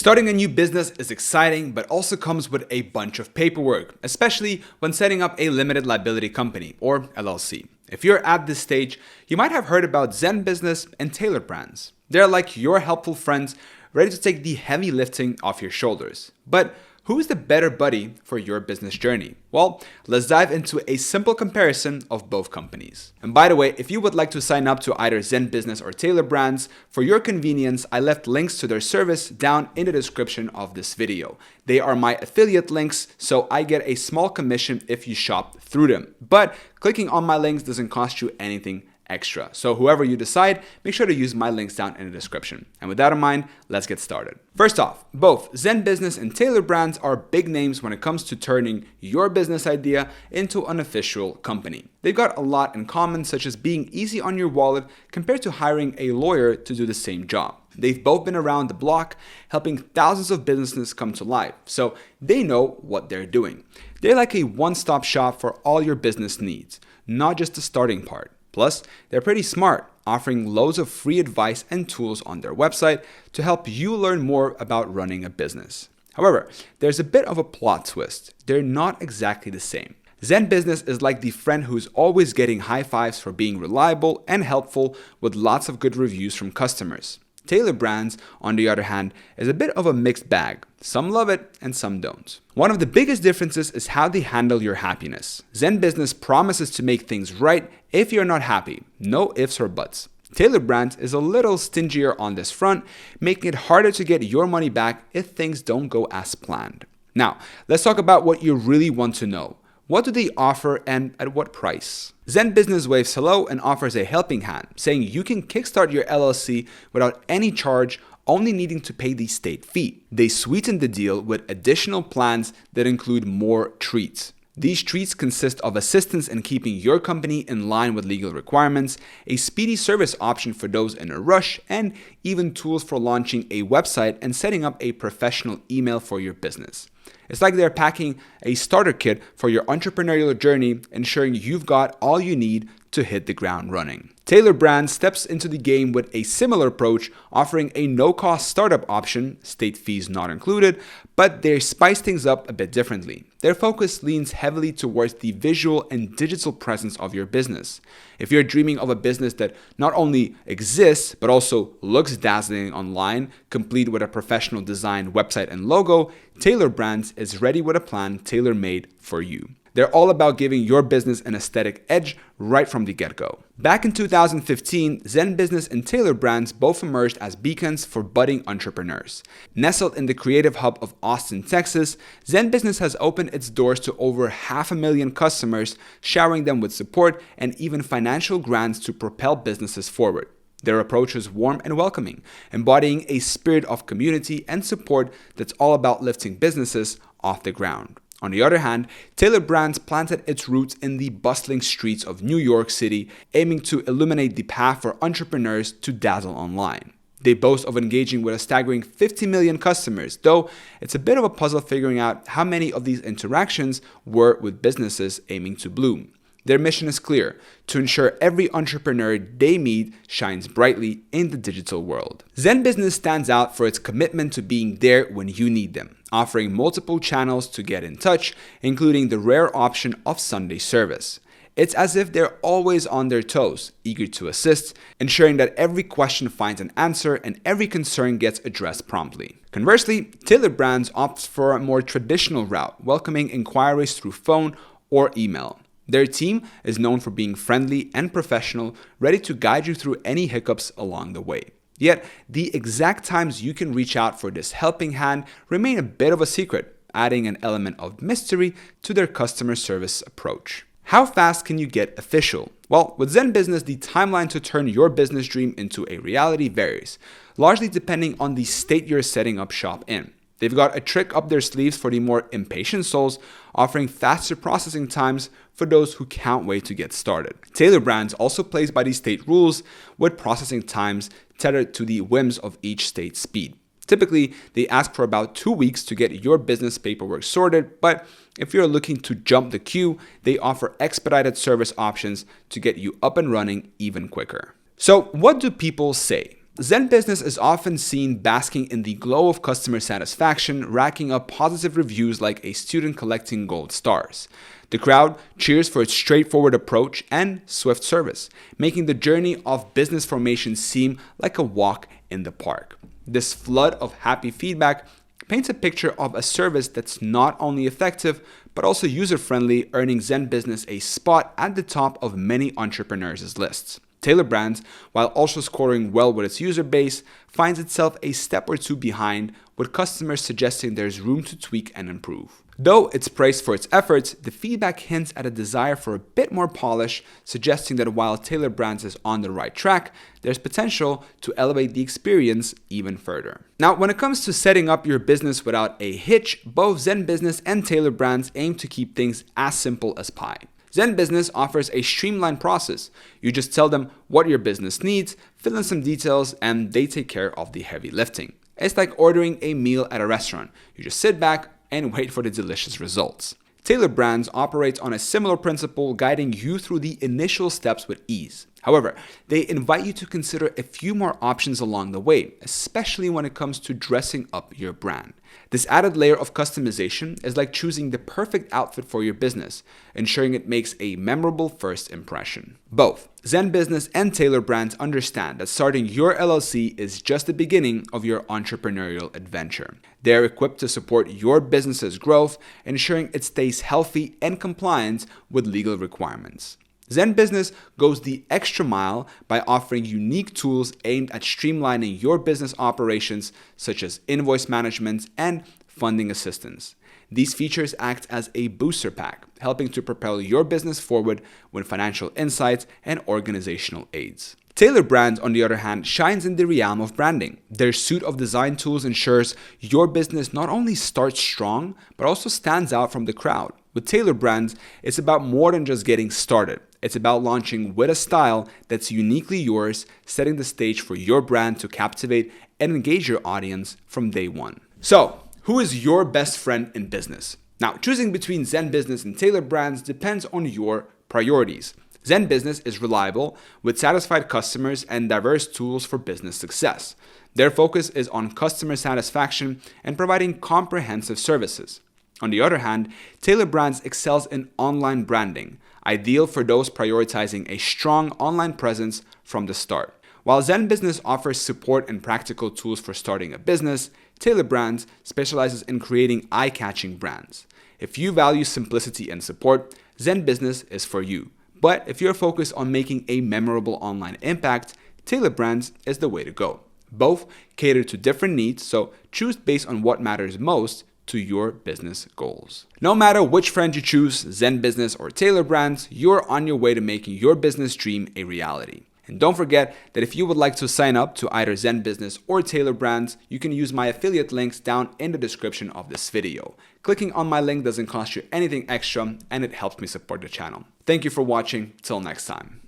Starting a new business is exciting, but also comes with a bunch of paperwork, especially when setting up a limited liability company, or LLC. If you're at this stage, you might have heard about ZenBusiness and Tailor brands. They're like your helpful friends, ready to take the heavy lifting off your shoulders. But who is the better buddy for your business journey? Well, let's dive into a simple comparison of both companies. And by the way, if you would like to sign up to either ZenBusiness or Tailor brands, for your convenience, I left links to their service down in the description of this video. They are my affiliate links, so I get a small commission if you shop through them. But clicking on my links doesn't cost you anything extra. So whoever you decide, make sure to use my links down in the description. And with that in mind, let's get started. First off, both ZenBusiness and Tailor brands are big names when it comes to turning your business idea into an official company. They've got a lot in common, such as being easy on your wallet compared to hiring a lawyer to do the same job. They've both been around the block, helping thousands of businesses come to life, so they know what they're doing. They're like a one-stop shop for all your business needs, not just the starting part. Plus, they're pretty smart, offering loads of free advice and tools on their website to help you learn more about running a business. However, there's a bit of a plot twist. They're not exactly the same. ZenBusiness is like the friend who's always getting high fives for being reliable and helpful with lots of good reviews from customers. Tailor brands, on the other hand, is a bit of a mixed bag. Some love it and some don't. One of the biggest differences is how they handle your happiness. ZenBusiness promises to make things right if you're not happy. No ifs or buts. Tailor brands is a little stingier on this front, making it harder to get your money back if things don't go as planned. Now, let's talk about what you really want to know. What do they offer and at what price? ZenBusiness waves hello and offers a helping hand, saying you can kickstart your LLC without any charge, only needing to pay the state fee. They sweeten the deal with additional plans that include more treats. These treats consist of assistance in keeping your company in line with legal requirements, a speedy service option for those in a rush, and even tools for launching a website and setting up a professional email for your business. It's like they're packing a starter kit for your entrepreneurial journey, ensuring you've got all you need to hit the ground running. Tailor brand steps into the game with a similar approach, offering a no-cost startup option, state fees not included, but they spice things up a bit differently. Their focus leans heavily towards the visual and digital presence of your business. If you're dreaming of a business that not only exists, but also looks dazzling online, complete with a professional designed website and logo, Tailor Brands is ready with a plan tailor-made for you. They're all about giving your business an aesthetic edge right from the get-go. Back in 2015, ZenBusiness and Tailor brands both emerged as beacons for budding entrepreneurs. Nestled in the creative hub of Austin, Texas, ZenBusiness has opened its doors to over 500,000 customers, showering them with support and even financial grants to propel businesses forward. Their approach is warm and welcoming, embodying a spirit of community and support that's all about lifting businesses off the ground. On the other hand, Tailor Brands planted its roots in the bustling streets of New York City, aiming to illuminate the path for entrepreneurs to dazzle online. They boast of engaging with a staggering 50 million customers, though it's a bit of a puzzle figuring out how many of these interactions were with businesses aiming to bloom. Their mission is clear: to ensure every entrepreneur they meet shines brightly in the digital world. ZenBusiness stands out for its commitment to being there when you need them, offering multiple channels to get in touch, including the rare option of Sunday service. It's as if they're always on their toes, eager to assist, ensuring that every question finds an answer and every concern gets addressed promptly. Conversely, Tailor Brands opts for a more traditional route, welcoming inquiries through phone or email. Their team is known for being friendly and professional, ready to guide you through any hiccups along the way. Yet, the exact times you can reach out for this helping hand remain a bit of a secret, adding an element of mystery to their customer service approach. How fast can you get official? Well, with ZenBusiness, the timeline to turn your business dream into a reality varies, largely depending on the state you're setting up shop in. They've got a trick up their sleeves for the more impatient souls, offering faster processing times for those who can't wait to get started. Tailor Brands also plays by the state rules, with processing times tethered to the whims of each state's speed. Typically, they ask for about 2 weeks to get your business paperwork sorted, but if you're looking to jump the queue, they offer expedited service options to get you up and running even quicker. So what do people say? ZenBusiness is often seen basking in the glow of customer satisfaction, racking up positive reviews like a student collecting gold stars. The crowd cheers for its straightforward approach and swift service, making the journey of business formation seem like a walk in the park. This flood of happy feedback paints a picture of a service that's not only effective, but also user-friendly, earning ZenBusiness a spot at the top of many entrepreneurs' lists. Tailor Brands, while also scoring well with its user base, finds itself a step or two behind, with customers suggesting there's room to tweak and improve. Though it's praised for its efforts, the feedback hints at a desire for a bit more polish, suggesting that while Tailor Brands is on the right track, there's potential to elevate the experience even further. Now, when it comes to setting up your business without a hitch, both ZenBusiness and Tailor Brands aim to keep things as simple as pie. ZenBusiness offers a streamlined process. You just tell them what your business needs, fill in some details, and they take care of the heavy lifting. It's like ordering a meal at a restaurant. You just sit back and wait for the delicious results. Tailor Brands operates on a similar principle, guiding you through the initial steps with ease. However, they invite you to consider a few more options along the way, especially when it comes to dressing up your brand. This added layer of customization is like choosing the perfect outfit for your business, ensuring it makes a memorable first impression. Both ZenBusiness and Tailor Brands understand that starting your LLC is just the beginning of your entrepreneurial adventure. They are equipped to support your business's growth, ensuring it stays healthy and compliant with legal requirements. ZenBusiness goes the extra mile by offering unique tools aimed at streamlining your business operations, such as invoice management and funding assistance. These features act as a booster pack, helping to propel your business forward with financial insights and organizational aids. Tailor Brands, on the other hand, shines in the realm of branding. Their suite of design tools ensures your business not only starts strong, but also stands out from the crowd. With Tailor Brands, it's about more than just getting started. It's about launching with a style that's uniquely yours, setting the stage for your brand to captivate and engage your audience from day one. So, who is your best friend in business? Now, choosing between ZenBusiness and Tailor Brands depends on your priorities. ZenBusiness is reliable, with satisfied customers and diverse tools for business success. Their focus is on customer satisfaction and providing comprehensive services. On the other hand, Tailor Brands excels in online branding, ideal for those prioritizing a strong online presence from the start. While ZenBusiness offers support and practical tools for starting a business, Tailor Brands specializes in creating eye-catching brands. If you value simplicity and support, ZenBusiness is for you. But if you're focused on making a memorable online impact, Tailor Brands is the way to go. Both cater to different needs, so choose based on what matters most to your business goals. No matter which friend you choose, ZenBusiness or Tailor Brands, you're on your way to making your business dream a reality. And don't forget that if you would like to sign up to either ZenBusiness or Tailor Brands, you can use my affiliate links down in the description of this video. Clicking on my link doesn't cost you anything extra, and it helps me support the channel. Thank you for watching. Till next time.